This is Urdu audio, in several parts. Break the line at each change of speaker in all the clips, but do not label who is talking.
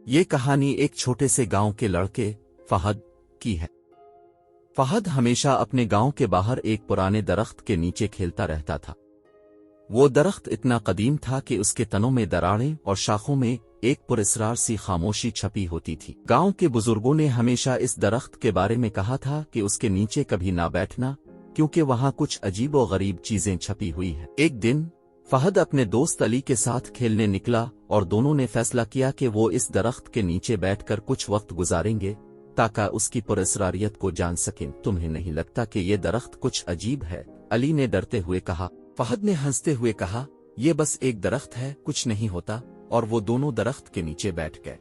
یہ کہانی ایک چھوٹے سے گاؤں کے لڑکے فہد کی ہے۔ فہد ہمیشہ اپنے گاؤں کے باہر ایک پرانے درخت کے نیچے کھیلتا رہتا تھا۔ وہ درخت اتنا قدیم تھا کہ اس کے تنوں میں دراڑیں اور شاخوں میں ایک پراسرار سی خاموشی چھپی ہوتی تھی۔ گاؤں کے بزرگوں نے ہمیشہ اس درخت کے بارے میں کہا تھا کہ اس کے نیچے کبھی نہ بیٹھنا، کیونکہ وہاں کچھ عجیب و غریب چیزیں چھپی ہوئی ہیں۔ ایک دن فہد اپنے دوست علی کے ساتھ کھیلنے نکلا اور دونوں نے فیصلہ کیا کہ وہ اس درخت کے نیچے بیٹھ کر کچھ وقت گزاریں گے تاکہ اس کی پراسراریت کو جان سکیں۔ تمہیں نہیں لگتا کہ یہ درخت کچھ عجیب ہے؟ علی نے ڈرتے ہوئے کہا۔ فہد نے ہنستے ہوئے کہا، یہ بس ایک درخت ہے، کچھ نہیں ہوتا، اور وہ دونوں درخت کے نیچے بیٹھ گئے۔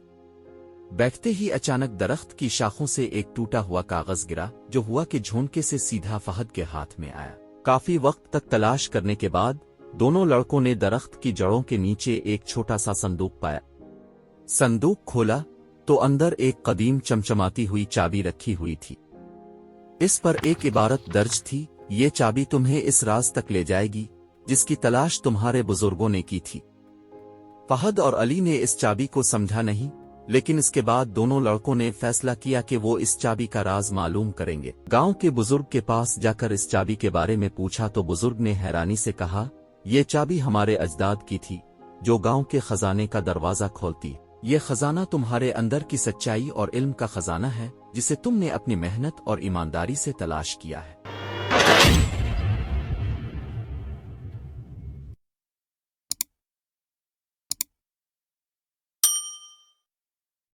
بیٹھتے ہی اچانک درخت کی شاخوں سے ایک ٹوٹا ہوا کاغذ گرا، جو ہوا کہ جھونکے سے سیدھا فہد کے ہاتھ میں آیا۔ کافی وقت تک تلاش کرنے کے بعد دونوں لڑکوں نے درخت کی جڑوں کے نیچے ایک چھوٹا سا صندوق پایا۔ صندوق کھولا تو اندر ایک قدیم چمچماتی ہوئی چابی رکھی ہوئی تھی۔ اس پر ایک عبارت درج تھی، یہ چابی تمہیں اس راز تک لے جائے گی جس کی تلاش تمہارے بزرگوں نے کی تھی۔ فہد اور علی نے اس چابی کو سمجھا نہیں، لیکن اس کے بعد دونوں لڑکوں نے فیصلہ کیا کہ وہ اس چابی کا راز معلوم کریں گے۔ گاؤں کے بزرگ کے پاس جا کر اس چابی کے بارے میں پوچھا تو بزرگ نے حیرانی سے کہا، یہ چابی ہمارے اجداد کی تھی، جو گاؤں کے خزانے کا دروازہ کھولتی۔ یہ خزانہ تمہارے اندر کی سچائی اور علم کا خزانہ ہے، جسے تم نے اپنی محنت اور ایمانداری سے تلاش کیا ہے۔